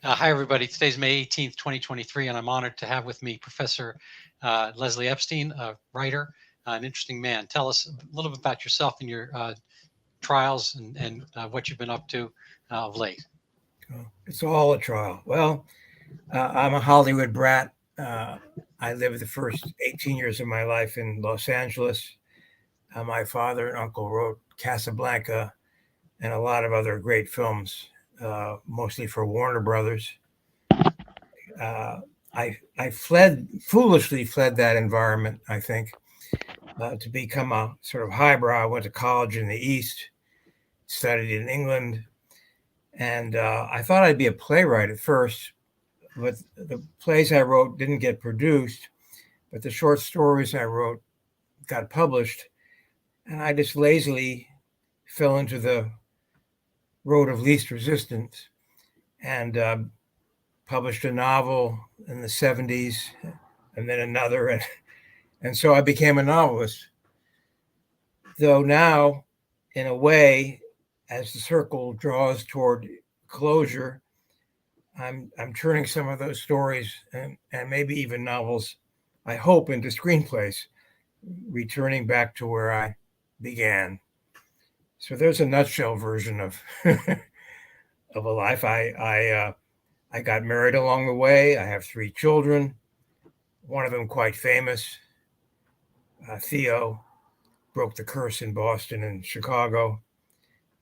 Hi, everybody. Today's May 18th, 2023, and I'm honored to have with me Professor Leslie Epstein, a writer, an interesting man. Tell us a little bit about yourself and your trials and what you've been up to of late. It's all a trial. Well, I'm a Hollywood brat. I lived the first 18 years of my life in Los Angeles. My father and uncle wrote Casablanca and a lot of other great films, mostly for Warner Brothers. Uh, I foolishly fled that environment, I think, to become a sort of highbrow. I went to college in the East, studied in England, and I thought I'd be a playwright at first, but the plays I wrote didn't get produced, but the short stories I wrote got published, and I just lazily fell into the road of least resistance and published a novel in the 70s and then another. And so I became a novelist. Though now, in a way, as the circle draws toward closure, I'm turning some of those stories and maybe even novels, I hope, into screenplays, returning back to where I began. So there's a nutshell version of of a life. I got married along the way. I have three children. One of them quite famous. Theo broke the curse in Boston and Chicago.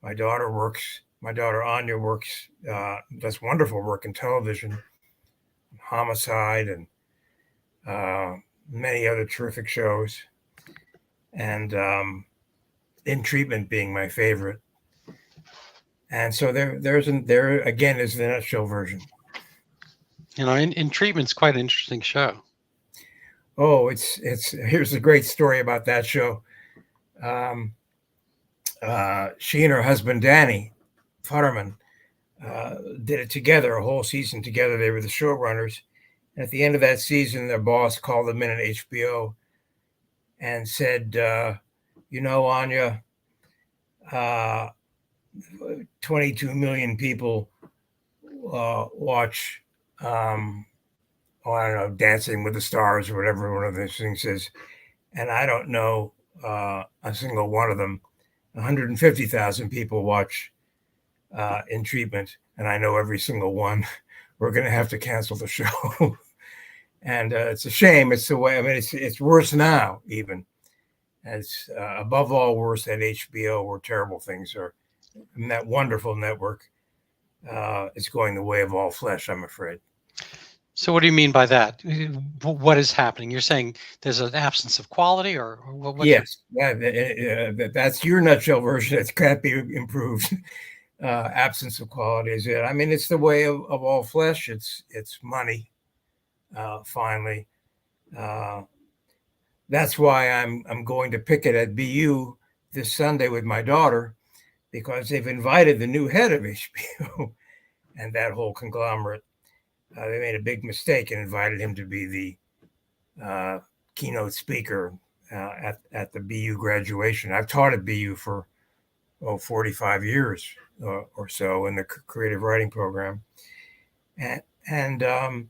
My daughter works. My daughter Anya works. Does wonderful work in television, Homicide, and many other terrific shows. And In Treatment being my favorite. And so there again is the nutshell version. In Treatment's quite an interesting show. Oh, it's here's a great story about that show. Um, she and her husband Danny Futterman did it together, a whole season together. They were the showrunners. And at the end of that season, their boss called them in at HBO and said, Anya, uh, 22 million people watch, I don't know, Dancing with the Stars or whatever one of those things is. And I don't know a single one of them. 150,000 people watch In Treatment, and I know every single one. We're going to have to cancel the show. And it's a shame. It's the way, I mean, it's worse now, even. It's above all worse at HBO, where terrible things are. And that wonderful network is going the way of all flesh, I'm afraid. So what do you mean by that? What is happening? You're saying there's an absence of quality, or what? Yes, that's your nutshell version. It can't be improved. Absence of quality is it. I mean, it's the way of all flesh. It's money. Finally, that's why I'm going to picket at BU this Sunday with my daughter, because they've invited the new head of HBO and that whole conglomerate. They made a big mistake and invited him to be the keynote speaker at the BU graduation. I've taught at BU for 45 years or so in the creative writing program, and the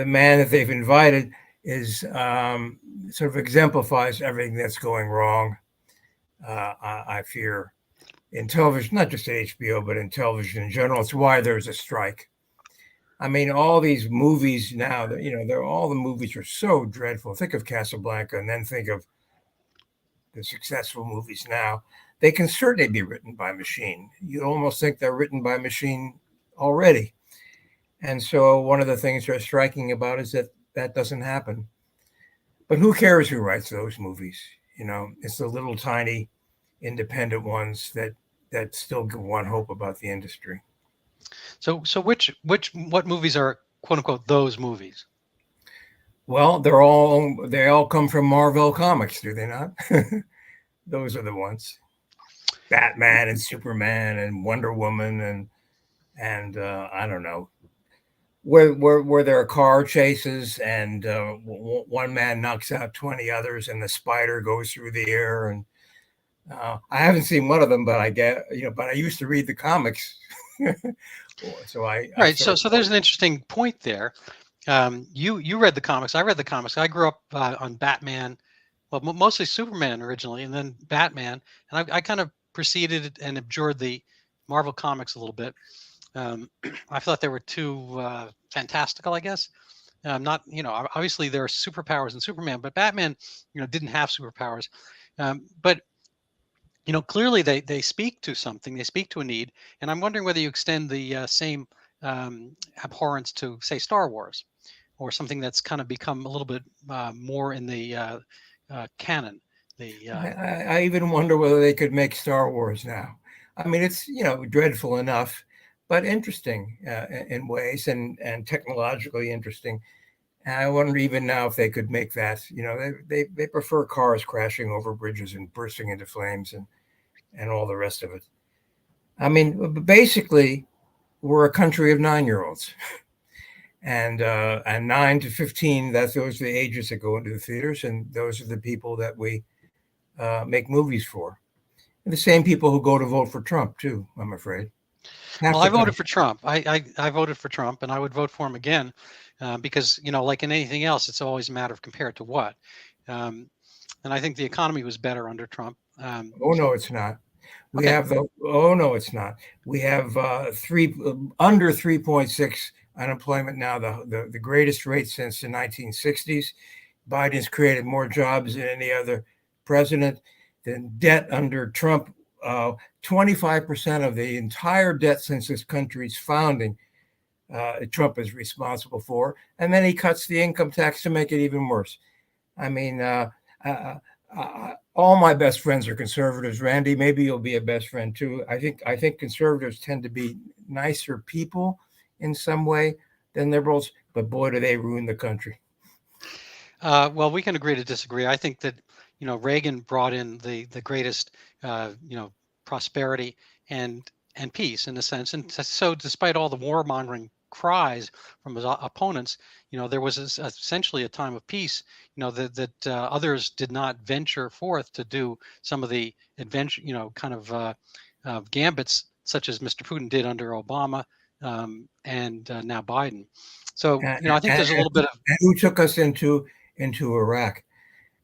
man that they've invited is sort of exemplifies everything that's going wrong. I fear in television, not just at HBO, but in television in general. It's why there's a strike. I mean, all these movies now, all the movies are so dreadful. Think of Casablanca and then think of the successful movies now. They can certainly be written by machine. You almost think they're written by machine already. And so one of the things they're striking about is that doesn't happen. But who cares who writes those movies? It's the little tiny independent ones that still give one hope about the industry. So what movies are quote unquote those movies? Well, they all come from Marvel Comics, do they not? Those are the ones. Batman and Superman and Wonder Woman and I don't know, where there are car chases and one man knocks out 20 others and the spider goes through the air. And I haven't seen one of them, but but I used to read the comics. So I Right. sort So there's an interesting point there. You read the comics. I read the comics. I grew up on Batman, well, mostly Superman originally, and then Batman. And I kind of preceded and abjured the Marvel comics a little bit. I thought they were too fantastical, I guess. Not, obviously there are superpowers in Superman, but Batman, didn't have superpowers. But clearly they speak to something. They speak to a need, and I'm wondering whether you extend the same abhorrence to, say, Star Wars, or something that's kind of become a little bit more in the canon. The I even wonder whether they could make Star Wars now. I mean, it's dreadful enough, but interesting in ways, and technologically interesting. And I wonder even now if they could make that. They prefer cars crashing over bridges and bursting into flames and all the rest of it. I mean, basically, we're a country of 9-year-olds, and 9 to 15. Those are the ages that go into the theaters, and those are the people that we make movies for. And the same people who go to vote for Trump too, I'm afraid. Well, I voted for Trump. I voted for Trump, and I would vote for him again, because like in anything else, it's always a matter of compared to what. And I think the economy was better under Trump. Oh no, it's not. We Okay. have oh no, it's not. We have under 3.6 unemployment now, the greatest rate since the 1960s. Biden's created more jobs than any other president. The debt under Trump, 25% of the entire debt since this country's founding, Trump is responsible for. And then he cuts the income tax to make it even worse. I mean, all my best friends are conservatives, Randy. Maybe you'll be a best friend too. I think conservatives tend to be nicer people in some way than liberals, but boy, do they ruin the country. Well, we can agree to disagree. I think that Reagan brought in the greatest prosperity and peace, in a sense, and so despite all the warmongering cries from his opponents, there was essentially a time of peace. That others did not venture forth to do some of the adventure, kind of gambits, such as Mr. Putin did under Obama, and now Biden. So I think there's a little bit of who took us into Iraq,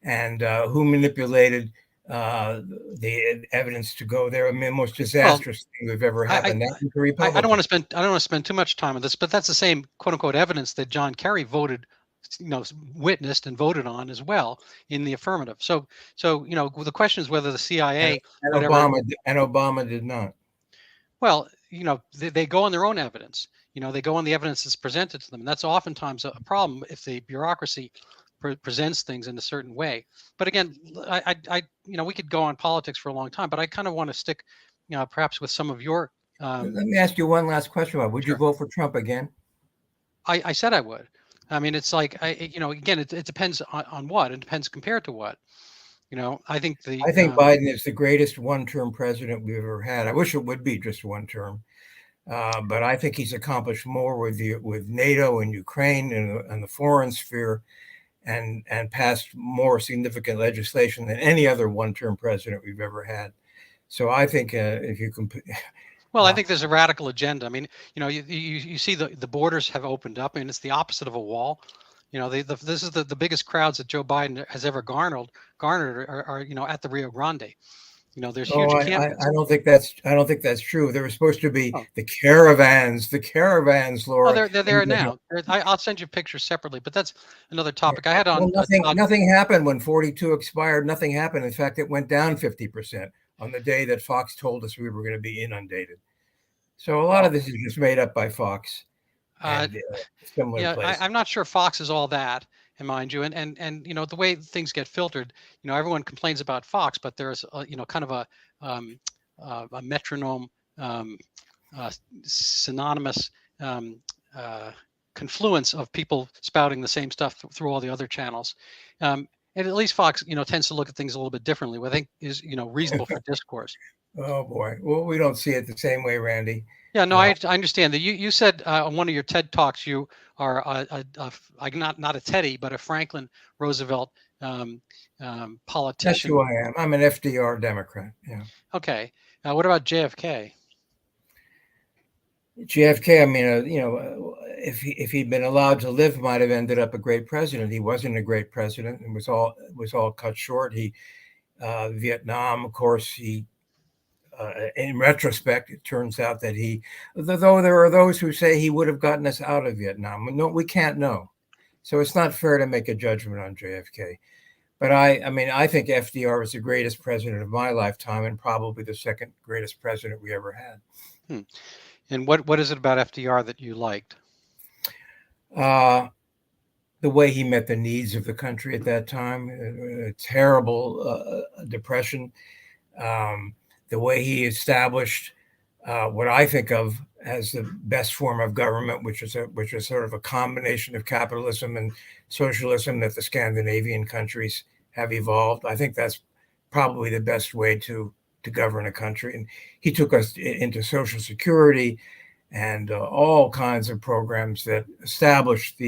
and who manipulated the evidence to go there. I mean, the most disastrous thing we've ever happened. I don't want to spend too much time on this, but that's the same quote unquote evidence that John Kerry witnessed and voted on as well in the affirmative. So the question is whether the CIA and Obama did not. Well, they go on their own evidence. They go on the evidence that's presented to them, and that's oftentimes a problem if the bureaucracy presents things in a certain way. But again, I we could go on politics for a long time, but I kind of want to stick, perhaps with some of your. Let me ask you one last question. Would you vote for Trump again? I said I would. I mean, it's like again, it depends on what. It depends compared to what. I think Biden is the greatest one-term president we've ever had. I wish it would be just one term, but I think he's accomplished more with NATO and Ukraine and the foreign sphere, and passed more significant legislation than any other one-term president we've ever had. So I think if you compare. Well, I think there's a radical agenda. I mean, you see the borders have opened up. I mean, it's the opposite of a wall. This is the biggest crowds that Joe Biden has ever garnered are at the Rio Grande. There's huge. I don't think that's true. There were supposed to be the caravans, Laura. Oh, they're there now. I'll send you pictures separately, but that's another topic. I had on. Nothing happened when 42 expired. Nothing happened. In fact, it went down 50% on the day that Fox told us we were going to be inundated. So a lot of this is just made up by Fox. I'm not sure Fox is all that, and mind you, and the way things get filtered, everyone complains about Fox, but there's kind of a metronome, synonymous confluence of people spouting the same stuff through all the other channels. And at least Fox, tends to look at things a little bit differently, what I think is, reasonable for discourse. Oh boy. Well, we don't see it the same way, Randy. Yeah, no, I understand that. You said on one of your TED Talks you are not a Teddy, but a Franklin Roosevelt politician. That's who I am. I'm an FDR Democrat. Yeah. Okay. What about JFK? JFK, I mean, if he'd been allowed to live, might have ended up a great president. He wasn't a great president, and was all cut short. Vietnam, of course, in retrospect, it turns out that though there are those who say he would have gotten us out of Vietnam. No, we can't know. So it's not fair to make a judgment on JFK. But I think FDR was the greatest president of my lifetime, and probably the second greatest president we ever had. And what is it about FDR that you liked? The way he met the needs of the country at that time, a terrible depression. The way he established what I think of as the best form of government, which is sort of a combination of capitalism and socialism that the Scandinavian countries have evolved. I think that's probably the best way to govern a country. And he took us into Social Security and all kinds of programs that established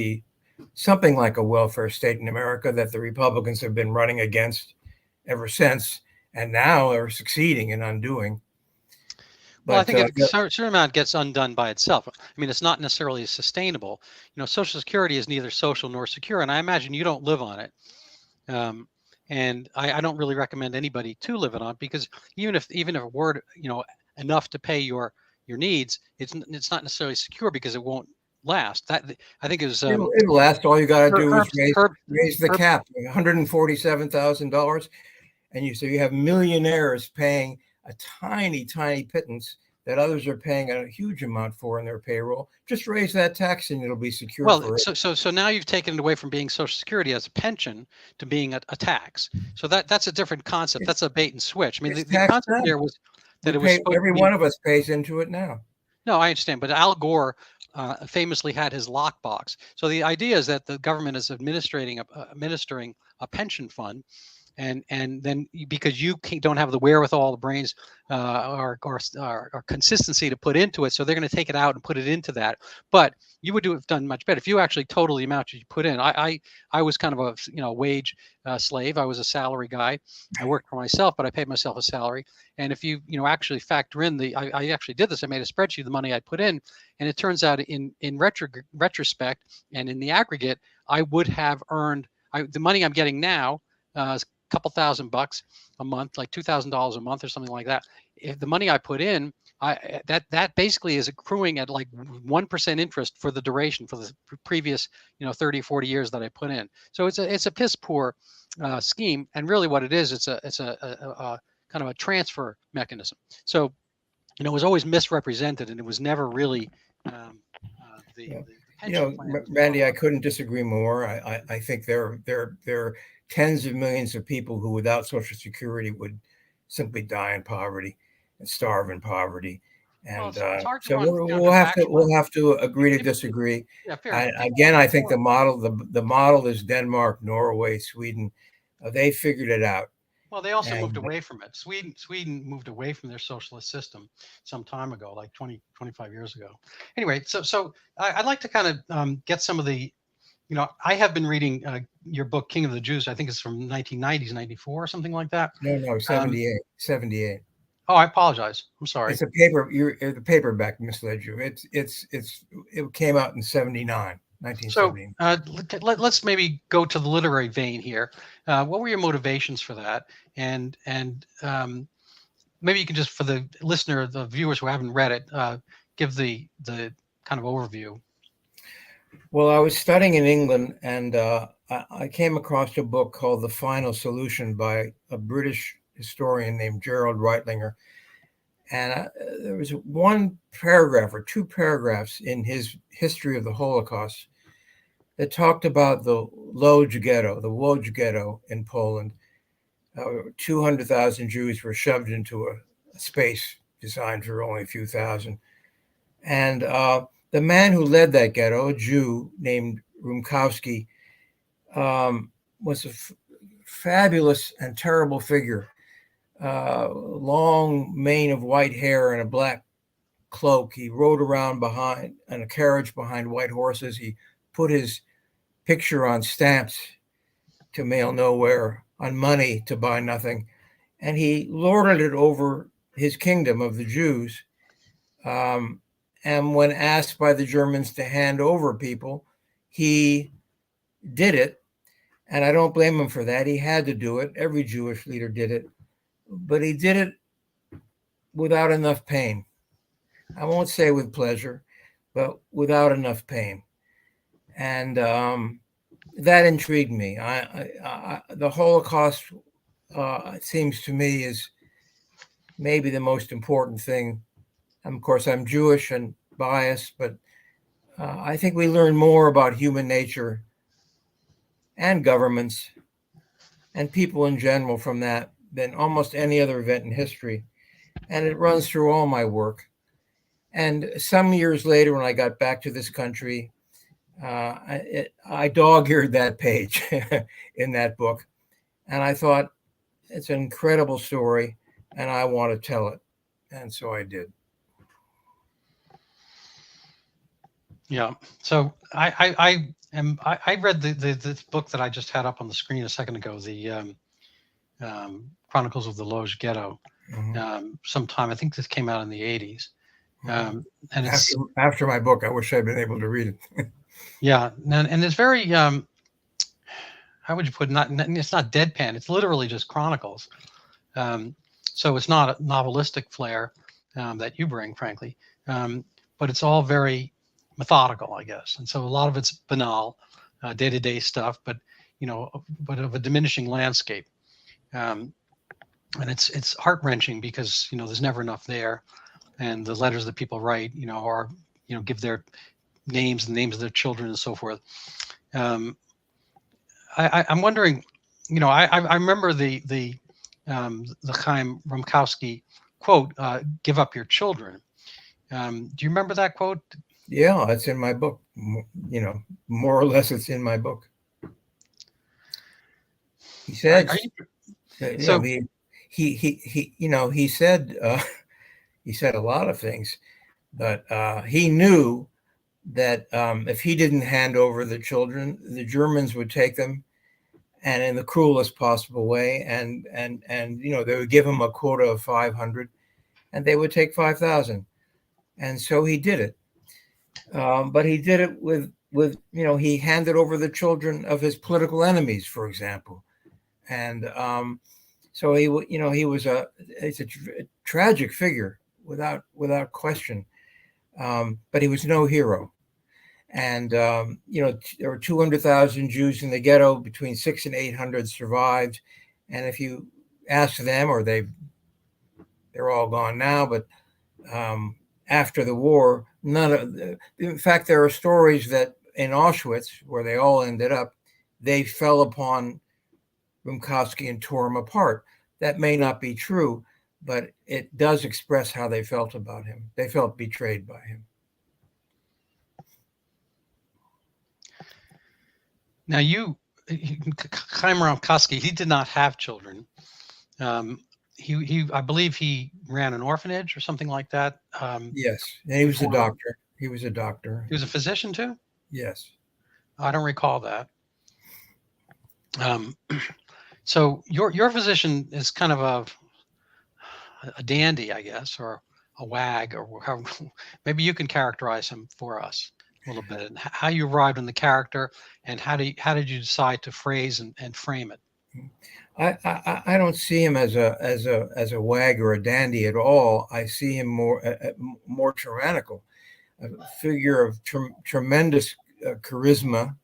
something like a welfare state in America that the Republicans have been running against ever since, and now are succeeding in undoing. Well, I think a certain amount gets undone by itself. I mean, it's not necessarily sustainable. Social Security is neither social nor secure, and I imagine you don't live on it. And I don't really recommend anybody to live it on, because even if it were, enough to pay your needs, it's not necessarily secure, because it won't last. That, I think, is it'll last. All you got to do is raise the cap, $147,000, and you have millionaires paying a tiny pittance that others are paying a huge amount for in their payroll. Just raise that tax and it'll be secure. Well, so now you've taken it away from being Social Security as a pension to being a tax. So that's a different concept. That's a bait and switch. I mean, the concept there was that every one of us pays into it now. No, I understand, but Al Gore famously had his lockbox. So the idea is that the government is administering a pension fund. And then, because you don't have the wherewithal, the brains, or consistency to put into it, so they're going to take it out and put it into that. But you would have done much better if you actually totaled the amount you put in. I was kind of a wage slave. I was a salary guy. I worked for myself, but I paid myself a salary. And if you actually factor in I actually did this. I made a spreadsheet of the money I put in, and it turns out in retrospect and in the aggregate, I would have earned the money I'm getting now. Couple $1,000 a month, like $2,000 a month or something like that. If the money I put in, that basically is accruing at like 1% interest for the duration for the previous 30, 40 years that I put in. So it's a piss poor scheme, and really what it is, it's a kind of a transfer mechanism. So it was always misrepresented, and it was never really the pension plan. Randy, I couldn't disagree more. I think there are tens of millions of people who, without Social Security, would simply die in poverty and starve in poverty. And so we'll have to agree to disagree. Yeah, again, I think the model is Denmark, Norway, Sweden. They figured it out. Well, they also moved away from it. Sweden moved away from their socialist system some time ago, like 25 years ago. Anyway, so I'd like to kind of get some of the, I have been reading your book, King of the Jews. I think it's from 1990s, 94 or something like that. No, 78. Oh, I apologize. I'm sorry. It's a paper. The paperback misled you. It came out in 79. 1979. So let's maybe go to the literary vein here. What were your motivations for that? And maybe you can just, for the listener, the viewers who haven't read it, give the kind of overview. Well, I was studying in England, and I came across a book called The Final Solution by a British historian named Gerald Reitlinger. And there was one paragraph or two paragraphs in his history of the Holocaust that talked about the Lodz ghetto in Poland. 200,000 Jews were shoved into a space designed for only a few thousand. And the man who led that ghetto, a Jew named Rumkowski, was a fabulous and terrible figure. Long mane of white hair and a black cloak. He rode around in a carriage behind white horses. He put his picture on stamps to mail nowhere, on money to buy nothing. And he lorded it over his kingdom of the Jews. And when asked by the Germans to hand over people, he did it. And I don't blame him for that. He had to do it. Every Jewish leader did it. But he did it without enough pain. I won't say with pleasure, but without enough pain. And that intrigued me. The Holocaust, it seems to me, is maybe the most important thing. And of course, I'm Jewish and biased, but I think we learn more about human nature and governments and people in general from that than almost any other event in history. And it runs through all my work. And some years later, when I got back to this country, I dog-eared that page in that book. And I thought, it's an incredible story, and I want to tell it. And so I did. Yeah. So I read the book that I just had up on the screen a second ago, the Chronicles of the Loge Ghetto. Sometime, I think this came out in the 80s. And it's after my book, I wish I'd been able to read it. Yeah, and it's very how would you put it? It's not deadpan. It's literally just chronicles. So it's not a novelistic flair that you bring, frankly, but it's all very methodical, I guess. And so a lot of it's banal, day-to-day stuff, but but of a diminishing landscape. And it's heart-wrenching because there's never enough there, and the letters that people write, are give their names and names of their children and so forth. I'm wondering, I remember the Chaim Rumkowski quote, "Give up your children." Do you remember that quote? Yeah, it's in my book. More or less, it's in my book. He said, he said a lot of things, but he knew that if he didn't hand over the children, the Germans would take them, and in the cruelest possible way, and they would give him a quota of 500, and they would take 5,000, and so he did it. But he did it with he handed over the children of his political enemies, for example, and so he was a tragic figure without question. But he was no hero. And, there were 200,000 Jews in the ghetto. Between 600 and 800 survived. And if you ask them, or they're all gone now, but after the war, in fact, there are stories that in Auschwitz, where they all ended up, they fell upon Rumkowski and tore him apart. That may not be true, but it does express how they felt about him. They felt betrayed by him. Now, Chaim Rumkowski, he did not have children. I believe he ran an orphanage or something like that. Yes, and he was a doctor. He was a doctor. He was a physician too? Yes. I don't recall that. So your physician is kind of a dandy, I guess, or a wag, or how, maybe you can characterize him for us a little bit, and how you arrived on the character, and how did you decide to phrase and frame it? I don't see him as a wag or a dandy at all. I see him more tyrannical, a figure of tremendous charisma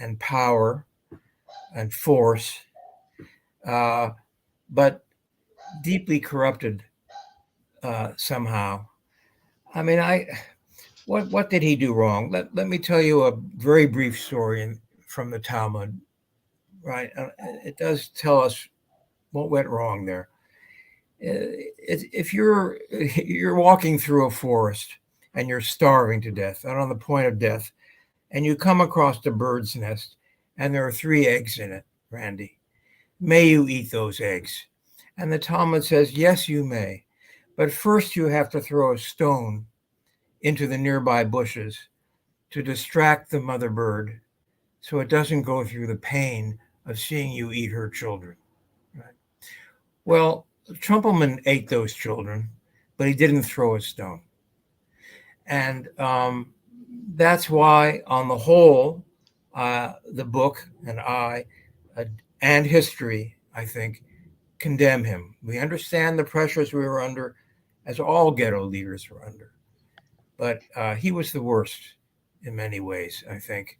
and power and force, but deeply corrupted somehow. I mean, what did he do wrong? Let me tell you a very brief story from the Talmud. Right, it does tell us what went wrong there. If you're walking through a forest and you're starving to death, and on the point of death, and you come across a bird's nest, and there are 3 eggs in it, Randy, may you eat those eggs? And the Talmud says, yes, you may, but first you have to throw a stone into the nearby bushes to distract the mother bird, so it doesn't go through the pain of seeing you eat her children. Right? Well, Trumpelman ate those children, but he didn't throw a stone. And that's why, on the whole, the book and history, I think, condemn him. We understand the pressures we were under, as all ghetto leaders were under. But he was the worst in many ways, I think.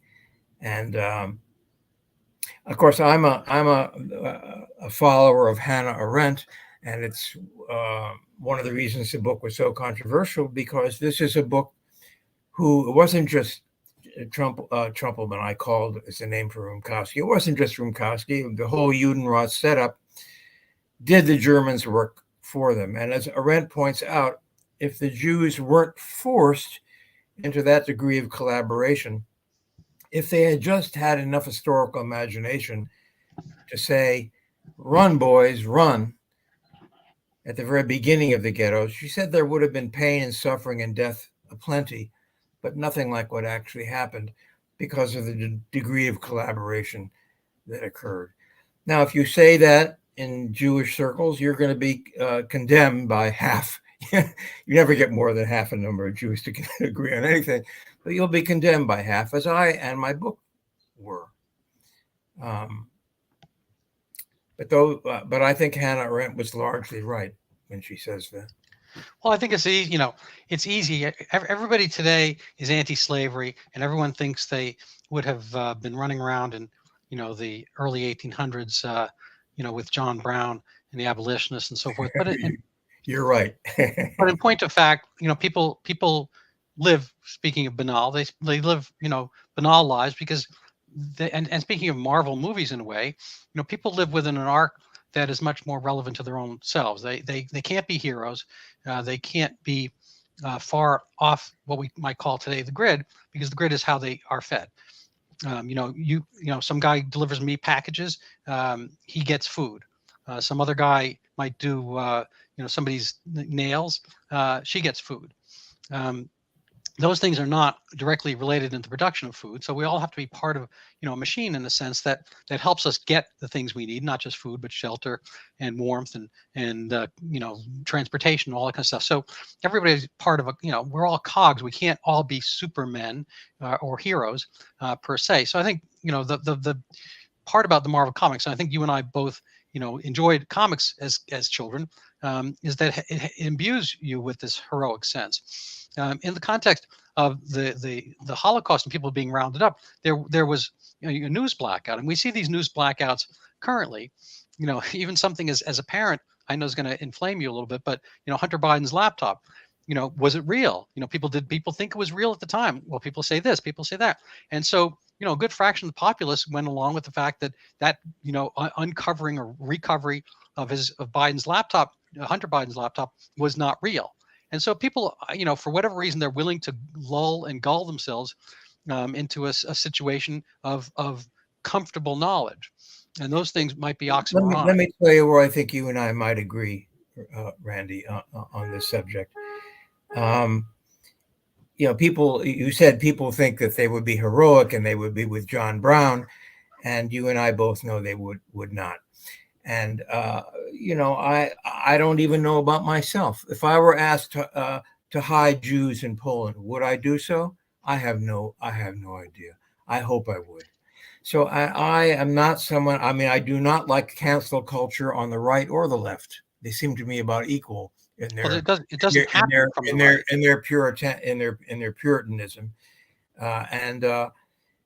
And of course, I'm a follower of Hannah Arendt, and it's one of the reasons the book was so controversial, because this is a book who, it wasn't just Trumpelman, I called as the name for Rumkowski. It wasn't just Rumkowski. The whole Judenrat setup did the Germans work for them. And as Arendt points out, if the Jews weren't forced into that degree of collaboration, if they had just had enough historical imagination to say, run, boys, run, at the very beginning of the ghettos, she said there would have been pain and suffering and death aplenty, but nothing like what actually happened because of the degree of collaboration that occurred. Now, if you say that in Jewish circles, you're going to be condemned by half. You never get more than half a number of Jews to agree on anything, but you'll be condemned by half, as I and my book were. But I think Hannah Arendt was largely right when she says that. Well, I think it's easy. It's easy. Everybody today is anti-slavery, and everyone thinks they would have been running around in, the early 1800s, with John Brown and the abolitionists and so forth. But you're right. But in point of fact, people live. Speaking of banal, they live, banal lives because. And speaking of Marvel movies, in a way, people live within an arc that is much more relevant to their own selves. They can't be heroes. They can't be far off what we might call today the grid, because the grid is how they are fed. Some guy delivers me packages. He gets food. Some other guy might do somebody's nails. She gets food. Those things are not directly related in the production of food. So we all have to be part of, a machine, in the sense that helps us get the things we need, not just food, but shelter and warmth and transportation, all that kind of stuff. So everybody's part of we're all cogs. We can't all be supermen or heroes per se. So I think, the part about the Marvel comics, and I think you and I both, enjoyed comics as children, is that it imbues you with this heroic sense. In the context of the Holocaust and people being rounded up, there was a news blackout, and we see these news blackouts currently. Even something as a parent, I know is going to inflame you a little bit, but Hunter Biden's laptop, was it real? Did people think it was real at the time? Well, people say this, people say that, and so a good fraction of the populace went along with the fact that uncovering or recovery of Biden's laptop, Hunter Biden's laptop, was not real. And so people, for whatever reason, they're willing to lull and gull themselves into a situation of comfortable knowledge. And those things might be oxymoronic. Let me tell you where I think you and I might agree, Randy, on this subject. You said people think that they would be heroic and they would be with John Brown, and you and I both know they would not. And I don't even know about myself. If I were asked to hide Jews in Poland, would I do so? I have no idea. I hope I would. So I am not someone. I mean, I do not like cancel culture on the right or the left. They seem to me about equal in their. Well, it doesn't happen in their Puritanism,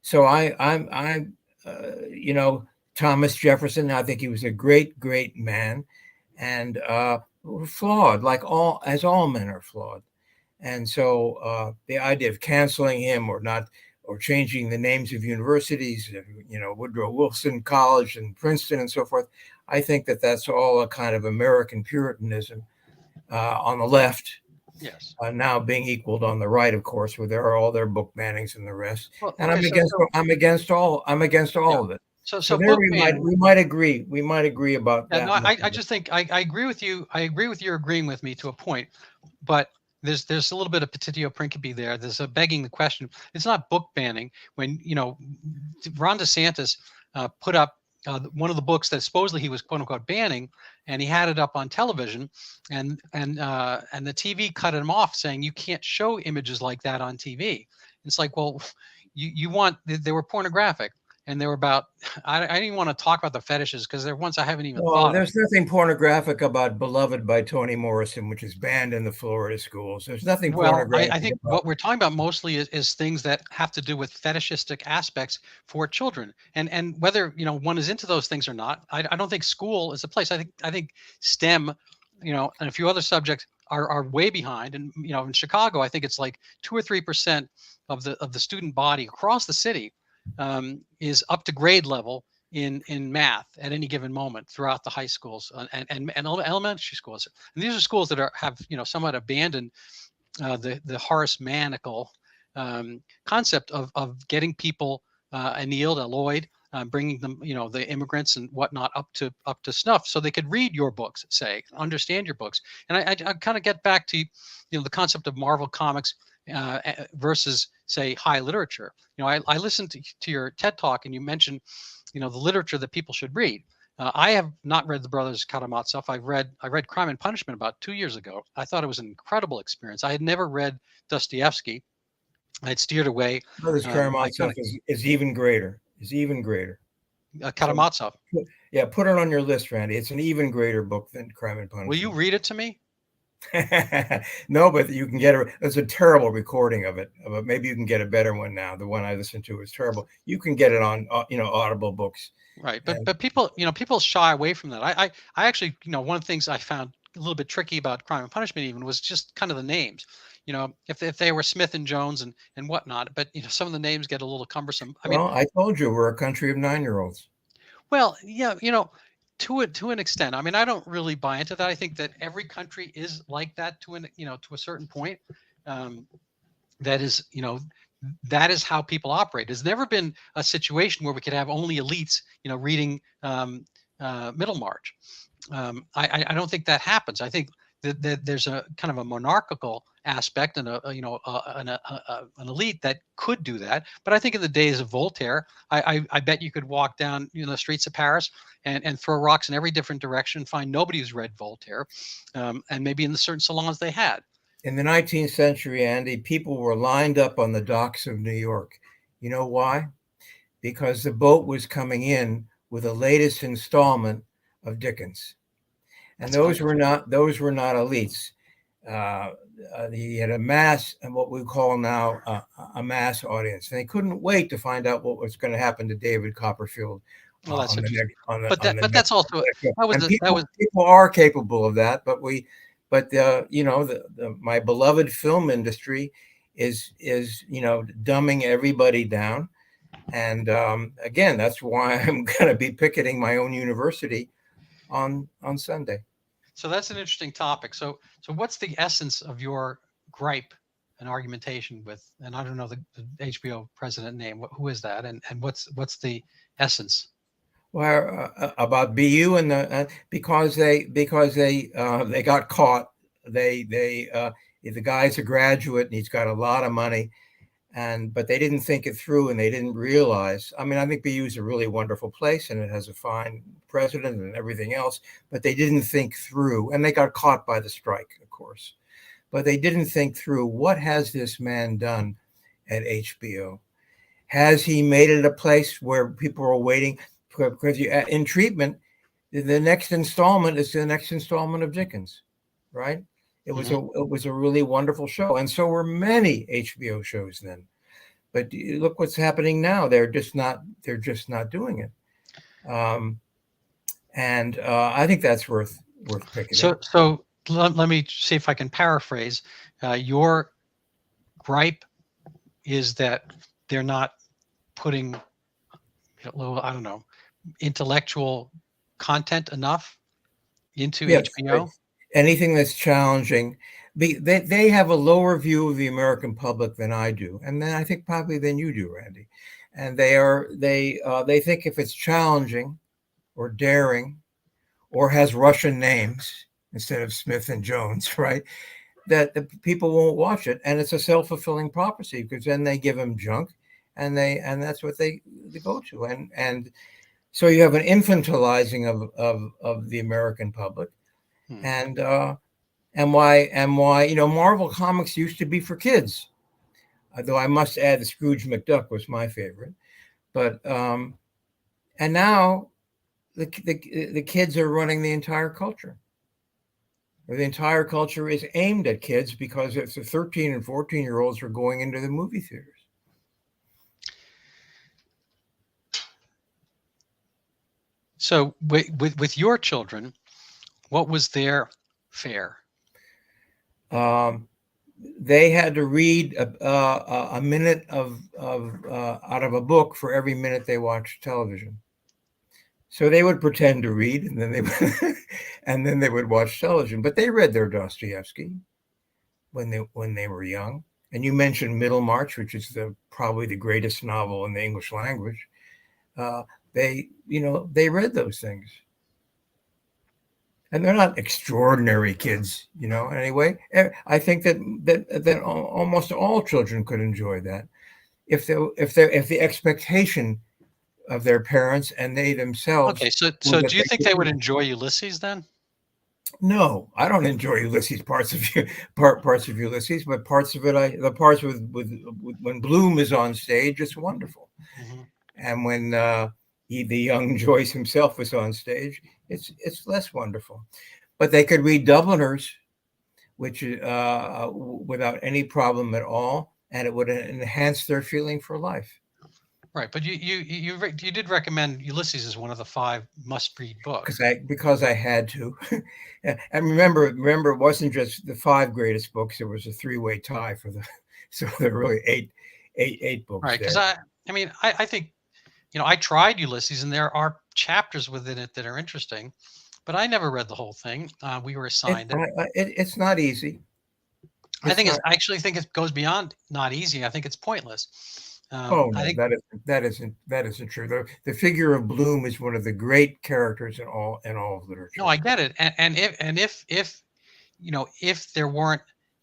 so I'm Thomas Jefferson, I think he was a great man, and flawed, like all men are flawed. And so the idea of canceling him or changing the names of universities, Woodrow Wilson College and Princeton and so forth, I think that's all a kind of American Puritanism on the left. Yes. Now being equaled on the right, of course, where there are all their book bannings and the rest. Well, and I'm against all of it. So there we might agree. We might agree about that. No, I just think I agree with you. I agree with you agreeing with me to a point, but there's a little bit of petitio principe there. There's a begging the question. It's not book banning when Ron DeSantis put up one of the books that supposedly he was quote unquote banning, and he had it up on television, and the TV cut him off, saying you can't show images like that on TV. It's like, well, you want, they were pornographic, and they were about, I didn't even want to talk about the fetishes because they're ones I haven't even Well, thought of. there's nothing pornographic about Beloved by Toni Morrison, which is banned in the Florida schools. There's nothing Well, pornographic I think about. what we're talking about mostly is things that have to do with fetishistic aspects for children, and whether one is into those things or not. I don't think school is a place. I think STEM, and a few other subjects are way behind. And in Chicago, I think it's like 2 or 3% of the student body across the city is up to grade level in math at any given moment throughout the high schools and elementary schools. And these are schools that have somewhat abandoned the Horace Mannical concept of getting people annealed, alloyed, bringing them, the immigrants and whatnot up to snuff, so they could read your books, say, understand your books. And I kind of get back to the concept of Marvel comics versus, say, high literature. I listened to your TED talk, and you mentioned the literature that people should read. I have not read the Brothers Karamazov. I read Crime and Punishment about 2 years ago. I thought it was an incredible experience. I had never read Dostoevsky. I had steered away. Brothers Karamazov is even greater. Is even greater. Karamazov. So, yeah, put it on your list, Randy. It's an even greater book than Crime and Punishment. Will you read it to me? No, but you can get it. It's a terrible recording of it, but maybe you can get a better one now. The one I listened to was terrible. You can get it on Audible books. Right, but people shy away from that. I actually, one of the things I found a little bit tricky about Crime and Punishment even was just kind of the names. If they were Smith and Jones and whatnot, but some of the names get a little cumbersome. I told you we're a country of 9-year-olds. Well, yeah, to an extent. I don't really buy into that. I think that every country is like that to a certain point. That is how people operate. There's never been a situation where we could have only elites, reading Middlemarch. I don't think that happens. I think that there's a kind of a monarchical aspect and an elite that could do that. But I think in the days of Voltaire, I bet you could walk down the streets of Paris and throw rocks in every different direction, find nobody who's read Voltaire, and maybe in the certain salons they had. In the 19th century, Andy, people were lined up on the docks of New York. You know why? Because the boat was coming in with the latest installment of Dickens. And those were not elites. He had a mass, and what we call now a mass audience. And they couldn't wait to find out what was going to happen to David Copperfield. Well, that's that's also people are capable of that, but my beloved film industry is dumbing everybody down. And again, that's why I'm going to be picketing my own university on Sunday. So that's an interesting topic. So what's the essence of your gripe and argumentation with, and I don't know the HBO president name, who is that, and what's the essence? Well, about BU and because they got caught. The guy's a graduate and he's got a lot of money, but they didn't think it through and they didn't realize. I think BU is a really wonderful place and it has a fine president and everything else, but they didn't think through, and they got caught by the strike, of course. But they didn't think through, what has this man done at HBO? Has he made it a place where people are waiting? Because in treatment, the next installment is the next installment of Dickens, right? It was a really wonderful show, and so were many HBO shows then. But look what's happening now; they're just not doing it. And I think that's worth picking. So let me see if I can paraphrase. Your gripe is that they're not putting, I don't know, intellectual content enough into HBO. Anything that's challenging, they have a lower view of the American public than I do, and then I think probably than you do, Randy. And they think if it's challenging, or daring, or has Russian names instead of Smith and Jones, right, that the people won't watch it, and it's a self-fulfilling prophecy because then they give them junk, and that's what they go to, and So you have an infantilizing of the American public, and why Marvel comics used to be for kids. Though I must add, the Scrooge McDuck was my favorite. But and now the kids are running the entire culture. The entire culture is aimed at kids because it's the 13 and 14-year-olds are going into the movie theaters. So with your children, what was their fare? They had to read a minute of out of a book for every minute they watched television. So they would pretend to read, and then they would watch television. But they read their Dostoevsky when they were young. And you mentioned Middlemarch, which is probably the greatest novel in the English language. They read those things. And they're not extraordinary kids, anyway. I think that almost all children could enjoy that if the expectation of their parents and they themselves. Okay, so do you think they would enjoy Ulysses then? No, I don't enjoy Ulysses, parts of Ulysses, but parts of it, the parts with when Bloom is on stage, it's wonderful. Mm-hmm. And when the young Joyce himself was on stage, it's less wonderful. But they could read Dubliners, which without any problem at all, and it would enhance their feeling for life. Right, but you did recommend Ulysses as one of the 5 must-read books. Because I had to. And remember, it wasn't just the 5 greatest books. It was a 3-way tie so there were really eight books. Right, because I think, I tried Ulysses, and there are chapters within it that are interesting, but I never read the whole thing. We were assigned it's not easy. I actually think it goes beyond not easy. I think it's pointless. No, that isn't true. The figure of Bloom is one of the great characters in all of literature. No, I get it. And if there weren't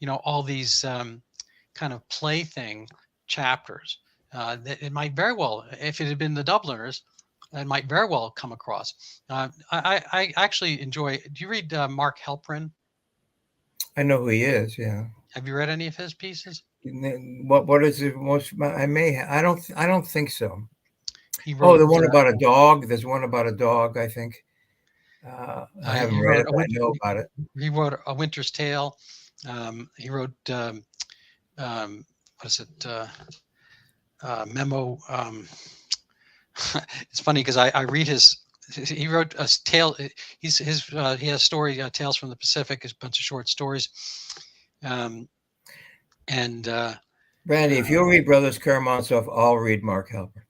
all these kind of plaything chapters, that it might very well, if it had been the Dubliners, it might very well come across. I actually enjoy. Do you read Mark Halperin? I know who he is. Yeah. Have you read any of his pieces? What is it most? I don't think so. He wrote, the one about a dog. There's one about a dog, I think. I haven't read it, but I know about it. He wrote A Winter's Tale. He wrote what is it? Memo. It's funny because I read he wrote a tale. He has a story, Tales from the Pacific, is a bunch of short stories. Randy, if you'll read Brothers Karamazov, I'll read Mark Halper.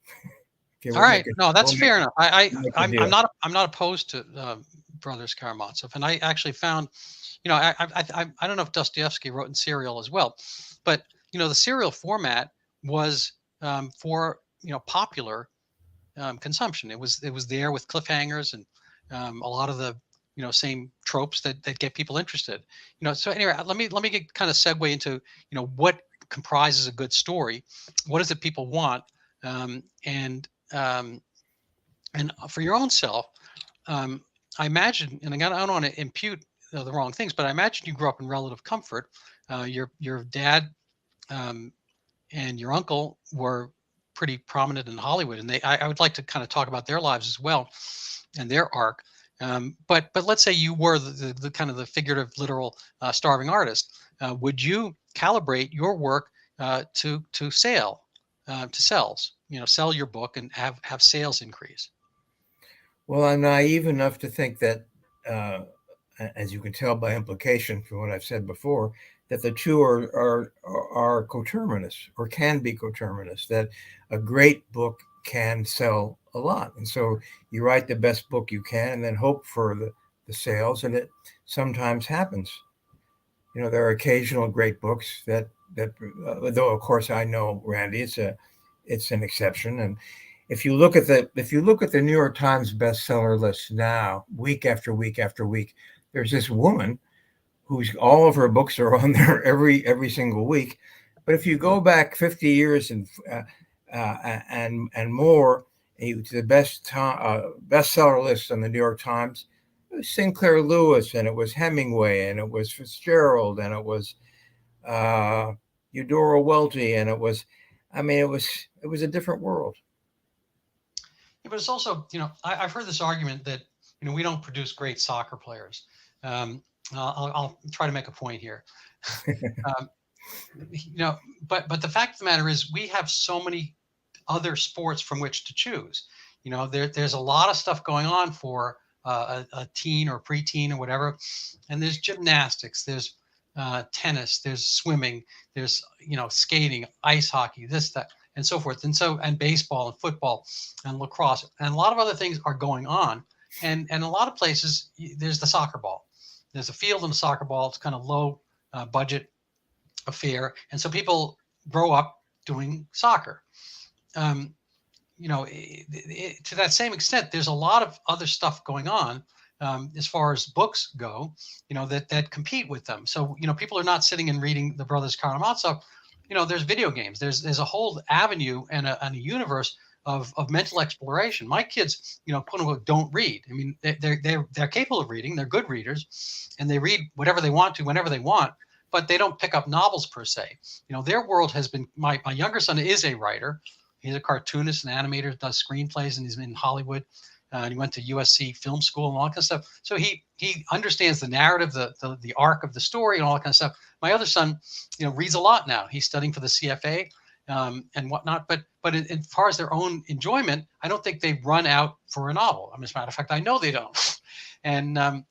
All right, no, that's fair enough. I'm not opposed to Brothers Karamazov, and I actually found, I don't know if Dostoevsky wrote in serial as well, but the serial format was for popular consumption. It was there with cliffhangers and a lot of the same tropes that get people interested. So anyway, let me get kind of segue into what comprises a good story. What is it people want? And for your own self, I imagine, and I don't want to impute the wrong things, but I imagine you grew up in relative comfort. Your dad and your uncle were pretty prominent in Hollywood, and I would like to kind of talk about their lives as well and their arc. But let's say you were the kind of the figurative, literal starving artist. Would you calibrate your work to sales? Sell your book and have sales increase? Well, I'm naive enough to think that, as you can tell by implication from what I've said before, that the two are coterminous or can be coterminous. That a great book can sell a lot, and so you write the best book you can, and then hope for the sales, and it sometimes happens. There are occasional great books that though of course I know, Randy, it's an exception. And if you look at the New York Times bestseller list now, week after week after week, there's this woman whose all of her books are on there every single week. But if you go back 50 years and more, to the bestseller list on the New York Times. It was Sinclair Lewis, and it was Hemingway, and it was Fitzgerald, and it was Eudora Welty, and it was a different world. Yeah, but it's also, I've heard this argument that we don't produce great soccer players. I'll try to make a point here. But the fact of the matter is, we have so many other sports from which to choose. There's a lot of stuff going on for a teen or preteen or whatever, and there's gymnastics, there's tennis, there's swimming, there's skating, ice hockey, this, that, and so forth, and baseball and football and lacrosse, and a lot of other things are going on, and a lot of places there's the soccer ball. There's a field and a soccer ball. It's kind of low budget affair, and so people grow up doing soccer. To that same extent, there's a lot of other stuff going on as far as books go, that compete with them. So, people are not sitting and reading the Brothers Karamazov. There's video games. There's a whole avenue and a universe of mental exploration. My kids, quote unquote, don't read. I mean, they're capable of reading. They're good readers, and they read whatever they want to, whenever they want. But they don't pick up novels per se. Their world has been. My younger son is a writer. He's a cartoonist and animator, does screenplays, and he's in Hollywood. And he went to USC film school and all that kind of stuff. So he understands the narrative, the arc of the story, and all that kind of stuff. My other son, reads a lot now. He's studying for the CFA and whatnot. But as far as their own enjoyment, I don't think they run out for a novel. As a matter of fact, I know they don't. And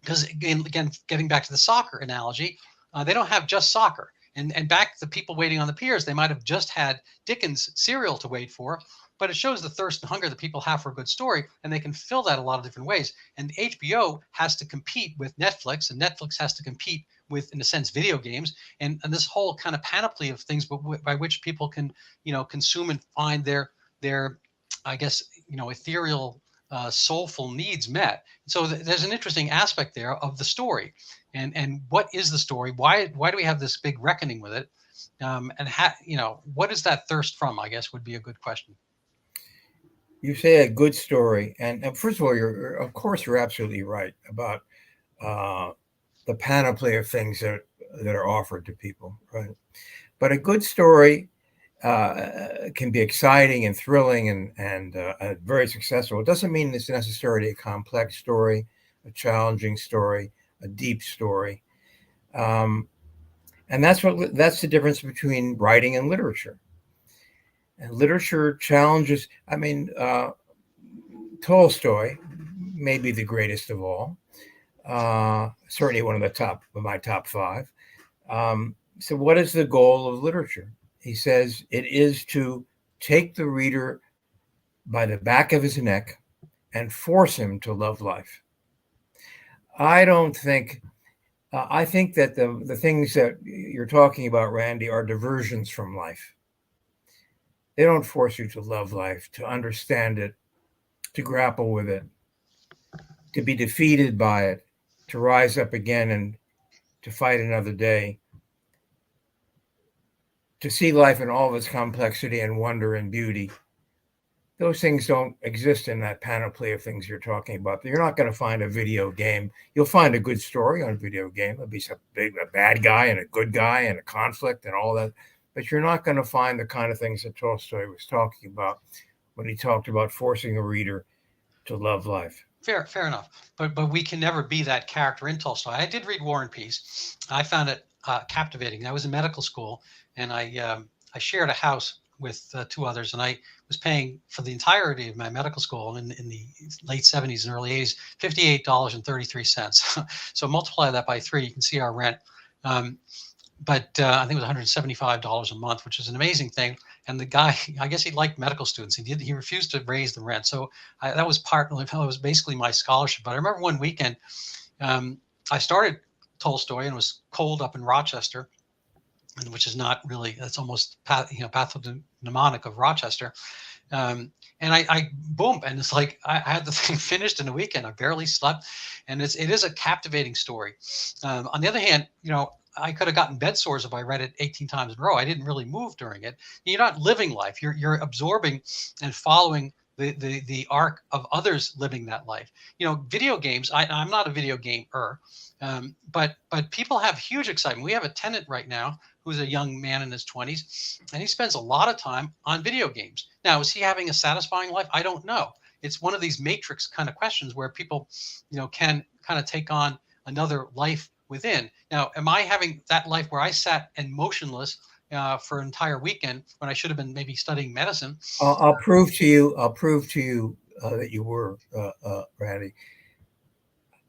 because again, getting back to the soccer analogy, they don't have just soccer. And back to the people waiting on the piers, they might have just had Dickens' cereal to wait for, but it shows the thirst and hunger that people have for a good story, and they can fill that a lot of different ways. And HBO has to compete with Netflix, and Netflix has to compete with, in a sense, video games, and this whole kind of panoply of things by which people can, consume and find their I guess, ethereal, soulful needs met. So there's an interesting aspect there of the story. And what is the story? Why do we have this big reckoning with it? And what is that thirst from? I guess would be a good question. You say a good story, and first of all, you're absolutely right about the panoply of things that are offered to people, right? But a good story can be exciting and thrilling and very successful. It doesn't mean it's necessarily a complex story, a challenging story, a deep story, and that's the difference between writing and literature. And literature challenges. Tolstoy may be the greatest of all, certainly one of my top five. So what is the goal of literature? He says it is to take the reader by the back of his neck and force him to love life. I think that the things that you're talking about, Randy, are diversions from life. They don't force you to love life, to understand it, to grapple with it, to be defeated by it, to rise up again and to fight another day, to see life in all of its complexity and wonder and beauty. Those things don't exist in that panoply of things you're talking about. You're not going to find a video game. You'll find a good story on a video game. There'll be a bad guy and a good guy and a conflict and all that. But you're not going to find the kind of things that Tolstoy was talking about when he talked about forcing a reader to love life. Fair enough. But we can never be that character in Tolstoy. I did read War and Peace. I found it captivating. I was in medical school, and I shared a house with two others, and I was paying for the entirety of my medical school in the late 70s and early 80s, $58.33. So multiply that by 3, you can see our rent. But I think it was $175 a month, which is an amazing thing. And the guy, I guess he liked medical students. He refused to raise the rent. So that was basically my scholarship. But I remember one weekend, I started Tolstoy, and it was cold up in Rochester, which is not really, it's almost pathognomonic of Rochester. And I boom, and it's like I had the thing finished in a weekend. I barely slept, and it is a captivating story. On the other hand, I could have gotten bed sores if I read it 18 times in a row. I didn't really move during it. You're not living life. You're absorbing and following the arc of others living that life. Video games. I'm not a video gamer, but people have huge excitement. We have a tenant right now who's a young man in his 20s, and he spends a lot of time on video games. Now, is he having a satisfying life? I don't know. It's one of these matrix kind of questions where people, can kind of take on another life within. Now, am I having that life where I sat and motionless for an entire weekend when I should have been maybe studying medicine? I'll prove to you. I'll prove to you that you were, Randy.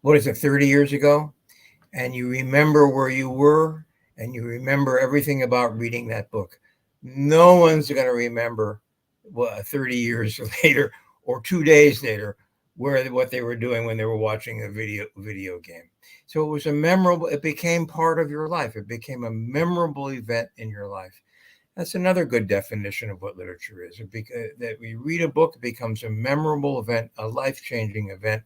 What is it? 30 years ago, and you remember where you were, and you remember everything about reading that book. No one's going to remember 30 years later or 2 days later what they were doing when they were watching a video game. So it was it became part of your life. It became a memorable event in your life. That's another good definition of what literature is. That we read a book, it becomes a memorable event, a life-changing event.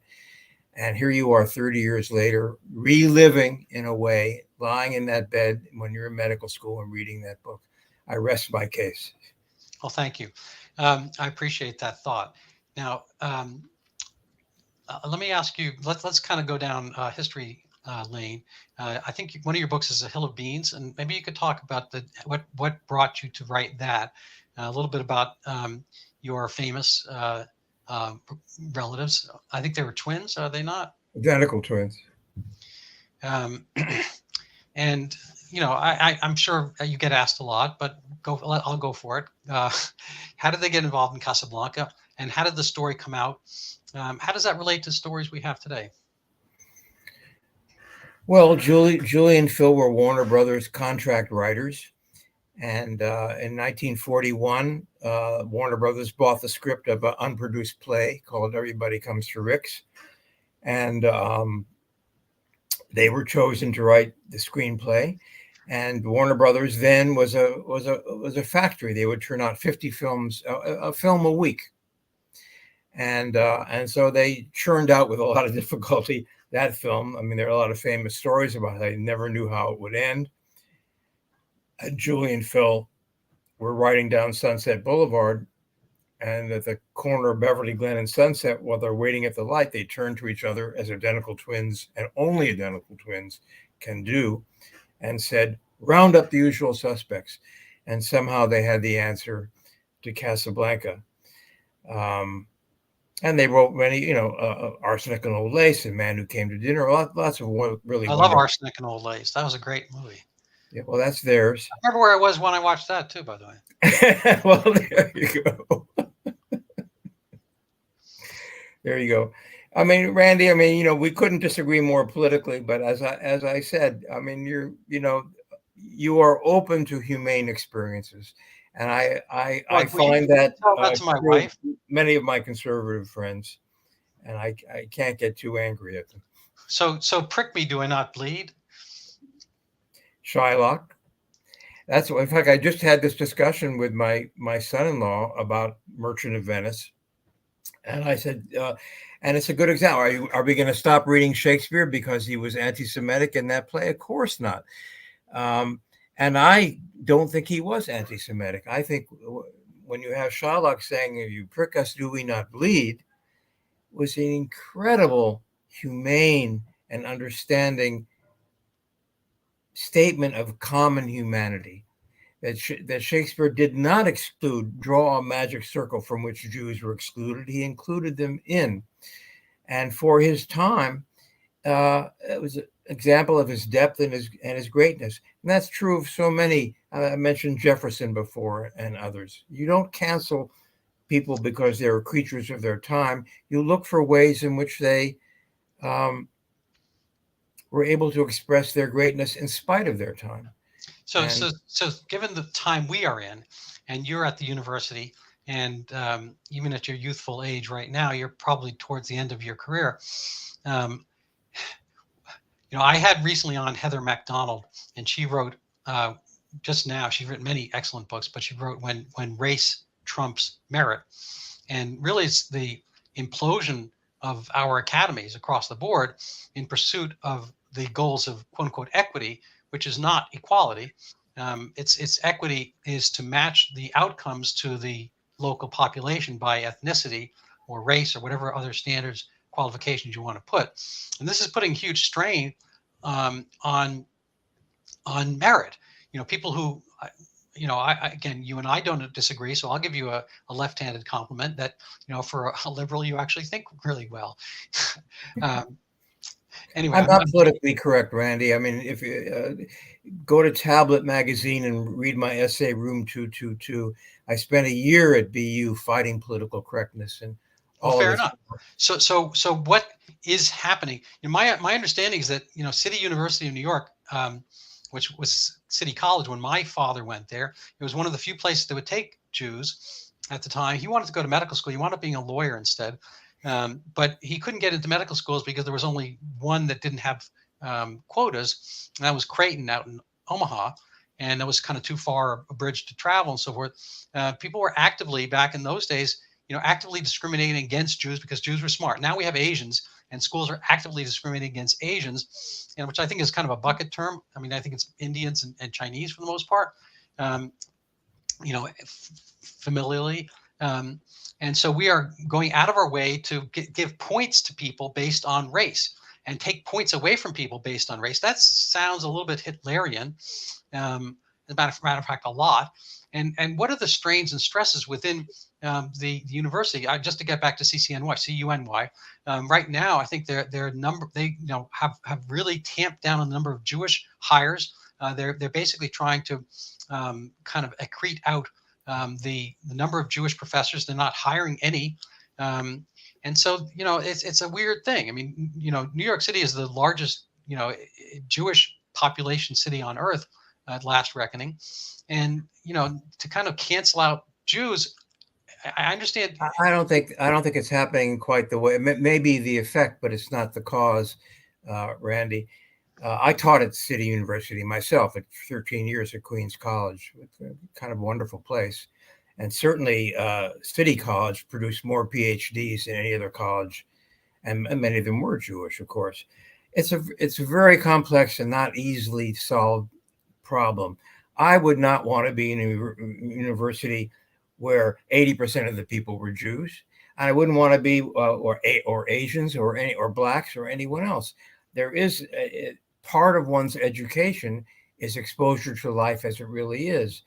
And here you are 30 years later, reliving in a way, lying in that bed when you're in medical school and reading that book. I rest my case. Well, thank you. I appreciate that thought. Now, let me ask you, let's kind of go down history lane. I think one of your books is A Hill of Beans, and maybe you could talk about what brought you to write that, a little bit about your famous relatives. I think they were twins, are they not? Identical twins. And I'm sure you get asked a lot, but I'll go for it. How did they get involved in Casablanca, and how did the story come out? How does that relate to stories we have today? Well, Julie and Phil were Warner Brothers contract writers. And in 1941, Warner Brothers bought the script of an unproduced play called Everybody Comes to Rick's. And they were chosen to write the screenplay. And Warner Brothers then was a factory. They would turn out 50 films, a film a week. And so they churned out with a lot of difficulty that film. I mean, there are a lot of famous stories about it. They never knew how it would end. Julie and Phil were riding down Sunset Boulevard, and at the corner of Beverly Glen and Sunset, while they're waiting at the light, they turn to each other as identical twins, and only identical twins can do, and said, "Round up the usual suspects." And somehow they had the answer to Casablanca. And they wrote many, Arsenic and Old Lace, and Man Who Came to Dinner, lots of really. I love Arsenic and Old Lace. That was a great movie. Yeah, well, that's theirs. I remember where I was when I watched that too, by the way. Well, there you go. There you go. I mean, Randy, we couldn't disagree more politically, but as I said, you are open to humane experiences. And I find that to my wife. Many of my conservative friends, and I can't get too angry at them. So prick me, do I not bleed? Shylock. In fact, I just had this discussion with my son-in-law about Merchant of Venice, and I said, and it's a good example. Are we going to stop reading Shakespeare because he was anti-Semitic in that play? Of course not. And I don't think he was anti-Semitic. I think when you have Shylock saying, "If you prick us, do we not bleed," was an incredible, humane, and understanding statement of common humanity that Shakespeare did not draw a magic circle from which Jews were excluded. He included them in. And for his time, it was an example of his depth and his greatness. And that's true of so many. I mentioned Jefferson before and others. You don't cancel people because they're creatures of their time. You look for ways in which they were able to express their greatness in spite of their time. So given the time we are in, and you're at the university, and even at your youthful age right now, you're probably towards the end of your career. I had recently on Heather MacDonald, and she wrote just now. She's written many excellent books, but she wrote When Race Trumps Merit, and really it's the implosion of our academies across the board in pursuit of the goals of "quote unquote" equity, which is not equality. Its equity is to match the outcomes to the local population by ethnicity or race or whatever other standards, qualifications you want to put. And this is putting huge strain on merit. People who, again, you and I don't disagree, so I'll give you a left-handed compliment that, for a liberal, you actually think really well. Anyway, I'm not politically correct, Randy. I mean, if you go to Tablet Magazine and read my essay, Room 222, I spent a year at BU fighting political correctness and all fair of this. enough. So what is happening? My understanding is that City University of New York, which was City College when my father went there, it was one of the few places that would take Jews at the time. He wanted to go to medical school. He wound up being a lawyer instead. But he couldn't get into medical schools because there was only one that didn't have quotas, and that was Creighton out in Omaha, and that was kind of too far a bridge to travel and so forth. People were actively, back in those days, actively discriminating against Jews because Jews were smart. Now we have Asians, and schools are actively discriminating against Asians, which I think is kind of a bucket term. I mean, I think it's Indians and Chinese for the most part, familially. And so we are going out of our way to give points to people based on race and take points away from people based on race. That sounds a little bit Hitlerian, as a matter of fact, a lot. And what are the strains and stresses within the university? Just to get back to CUNY, right now, I think they have really tamped down on the number of Jewish hires. They're basically trying to kind of accrete out the number of Jewish professors. They're not hiring any. And so, it's a weird thing. I mean, New York City is the largest, Jewish population city on earth at last reckoning. And, to kind of cancel out Jews, I understand. I don't think it's happening quite the way. It may be the effect, but it's not the cause, Randy. I taught at City University myself at 13 years at Queens College. It's a kind of wonderful place. And certainly City College produced more PhDs than any other college. And many of them were Jewish, of course. It's a very complex and not easily solved problem. I would not want to be in a university where 80% of the people were Jews. And I wouldn't want to be or Asians or blacks or anyone else. There is part of one's education is exposure to life as it really is.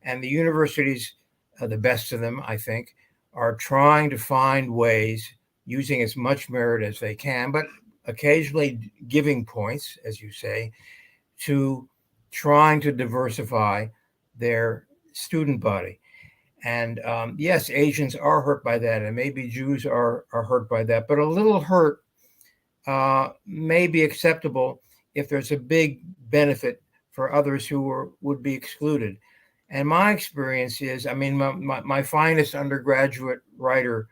And the universities, the best of them, I think, are trying to find ways, using as much merit as they can, but occasionally giving points, as you say, to trying to diversify their student body. And yes, Asians are hurt by that, and maybe Jews are hurt by that, but a little hurt may be acceptable if there's a big benefit for others who would be excluded. And my experience is, I mean, my finest undergraduate writer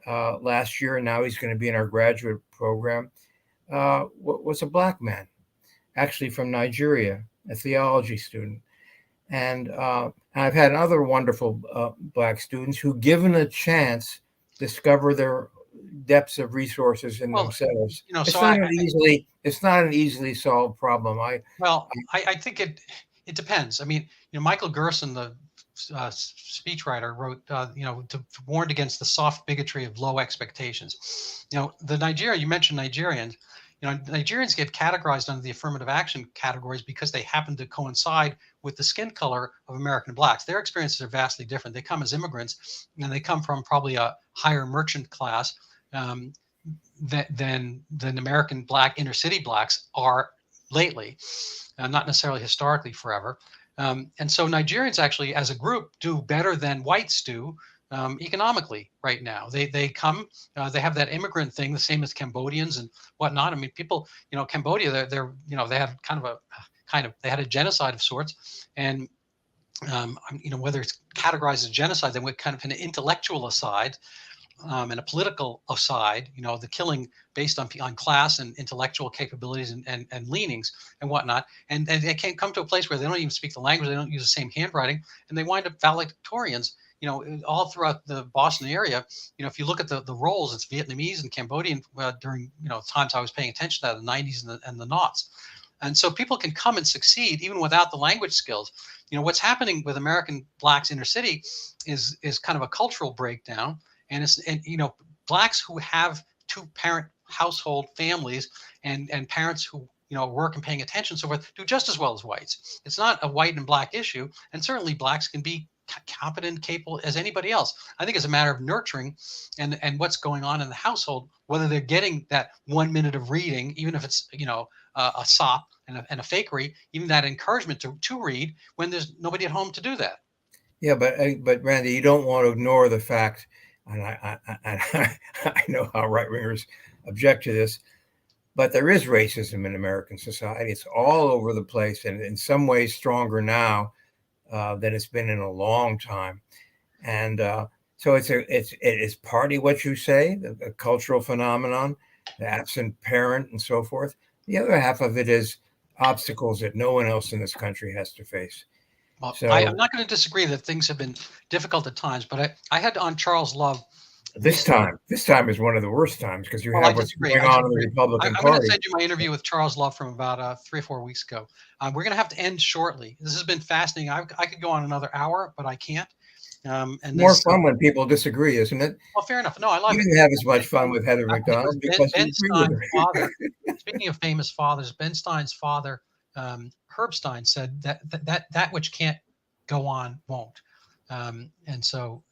last year, and now he's going to be in our graduate program, was a black man, actually from Nigeria, a theology student. And I've had other wonderful black students who, given a chance, discover their depths of resources in themselves. It's not an easily solved problem. I think it depends. I mean, Michael Gerson, the speechwriter, wrote, warned against the soft bigotry of low expectations. You mentioned Nigerians. Nigerians get categorized under the affirmative action categories because they happen to coincide with the skin color of American blacks. Their experiences are vastly different. They come as immigrants, and they come from probably a higher merchant class than American black inner city blacks are lately, not necessarily historically forever. And so Nigerians actually, as a group, do better than whites do economically right now. They come, they have that immigrant thing, the same as Cambodians and whatnot. I mean, people, Cambodia, they had they had a genocide of sorts, and whether it's categorized as genocide, then with kind of an intellectual aside. And a political aside, the killing based on class and intellectual capabilities and leanings and whatnot. And they can't come to a place where they don't even speak the language, they don't use the same handwriting, and they wind up valedictorians, all throughout the Boston area. If you look at the roles, it's Vietnamese and Cambodian during, times I was paying attention to that, the 90s and the noughts. And so people can come and succeed even without the language skills. What's happening with American blacks inner city is kind of a cultural breakdown. And blacks who have two-parent household families and parents who work and paying attention, so forth, do just as well as whites. It's not a white and black issue, and certainly blacks can be competent, capable as anybody else. I think it's a matter of nurturing and what's going on in the household, whether they're getting that 1 minute of reading, even if it's a sop and a fakery, even that encouragement to read when there's nobody at home to do that. Yeah, but Randy, you don't want to ignore the fact, and I know how right wingers object to this, but there is racism in American society. It's all over the place, and in some ways stronger now than it's been in a long time. And so it is partly what you say, a cultural phenomenon, the absent parent and so forth. The other half of it is obstacles that no one else in this country has to face. Well, So I'm not going to disagree that things have been difficult at times, but I had on Charles Love. This time is one of the worst times because you have what's going on in the Republican I'm Party. going to send you my interview with Charles Love from about 3 or 4 weeks ago. We're going to have to end shortly. This has been fascinating. I could go on another hour, but I can't. And more fun when people disagree, isn't it? Well, fair enough. No, I love it. You didn't have as much fun with Heather McDonald because Ben you agree with Stein's her. father. Speaking of famous fathers, Ben Stein's father, Herb Stein, said that which can't go on won't, and so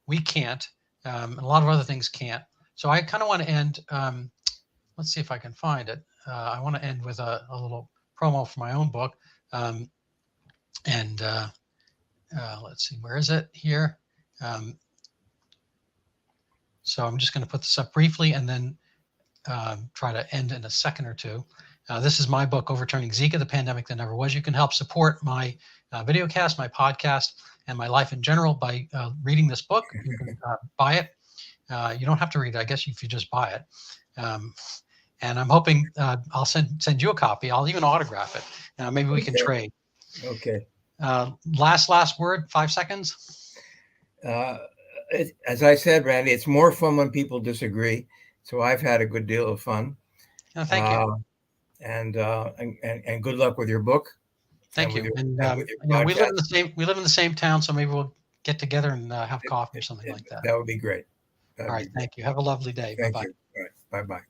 we can't. And a lot of other things can't. So I kind of want to end. Let's see if I can find it. I want to end with a little promo for my own book. Let's see, where is it here? So I'm just going to put this up briefly and then try to end in a second or two. This is my book, Overturning Zika, The Pandemic That Never Was. You can help support my videocast, my podcast, and my life in general by reading this book. You can buy it. You don't have to read it, I guess, if you just buy it. And I'm hoping I'll send you a copy. I'll even autograph it. Maybe we can trade. Okay. Last word, 5 seconds. As I said, Randy, it's more fun when people disagree. So I've had a good deal of fun. Thank you. And good luck with your book. Thank you. And we live in the same town, so maybe we'll get together and have coffee or something like that. That would be great. All right. Thank you. Have a lovely day. Thank Bye-bye. you. All right. Bye-bye.